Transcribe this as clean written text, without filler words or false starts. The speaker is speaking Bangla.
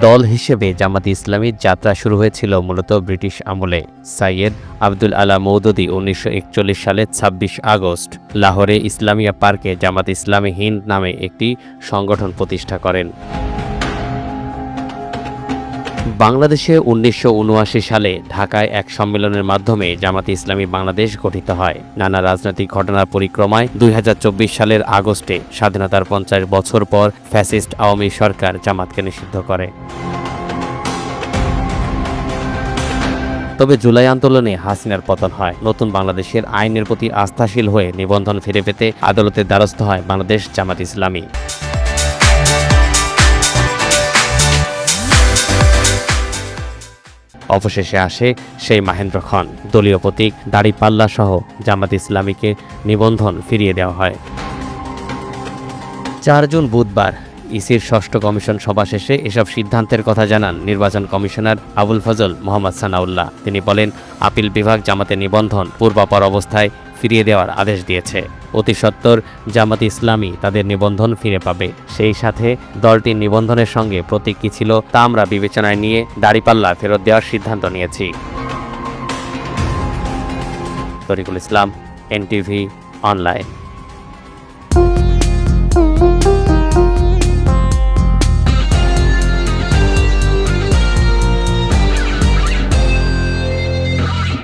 দল হিসেবে জামাতে ইসলামীর যাত্রা শুরু হয়েছিল মূলত ব্রিটিশ আমলে। সাইয়েদ আব্দুল আলা মওদুদী 1941 সালের 26 আগস্ট লাহোরে ইসলামিয়া পার্কে জামাতে ইসলামী হিন্দ নামে একটি সংগঠন প্রতিষ্ঠা করেন। বাংলাদেশে 1979 সালে ঢাকায় এক সম্মেলনের মাধ্যমে জামাতে ইসলামী বাংলাদেশ গঠিত হয়। নানা রাজনৈতিক ঘটনার পরিক্রমায় 2024 সালের আগস্টে স্বাধীনতার 50 বছর পর ফ্যাসিস্ট আওয়ামী সরকার জামাতকে নিষিদ্ধ করে। তবে জুলাই আন্দোলনে হাসিনার পতন হয়। নতুন বাংলাদেশের আইনের প্রতি আস্থাশীল হয়ে নিবন্ধন ফিরে পেতে আদালতের দ্বারস্থ হয় বাংলাদেশ জামাত ইসলামী। অবশেষে আসে সেই মাহেন্দ্রক্ষণ। দলীয় প্রতীক দাড়িপাল্লা সহ জামাত ইসলামীকে নিবন্ধন ফিরিয়ে দেওয়া হয়। 4 জুন বুধবার ইসির ষষ্ঠ কমিশন সভা শেষে এসব সিদ্ধান্তের কথা জানান নির্বাচন কমিশনার আবুল ফজল মোহাম্মদ সানাউল্লাহ। তিনি বলেন, আপিল বিভাগ জামাতের নিবন্ধন পূর্বাপর অবস্থায় ফিরিয়ে দেওয়ার আদেশ দিয়েছে। অতি সত্বর জামাত ইসলামী তাদের নিবন্ধন ফিরে পাবে। সেই সাথে দলটির নিবন্ধনের সঙ্গে প্রতীক কী ছিল তা আমরা বিবেচনায় নিয়ে দাড়িপাল্লা ফেরত দেওয়ার সিদ্ধান্ত নিয়েছি। তরিকুল ইসলাম, NTV অনলাইন।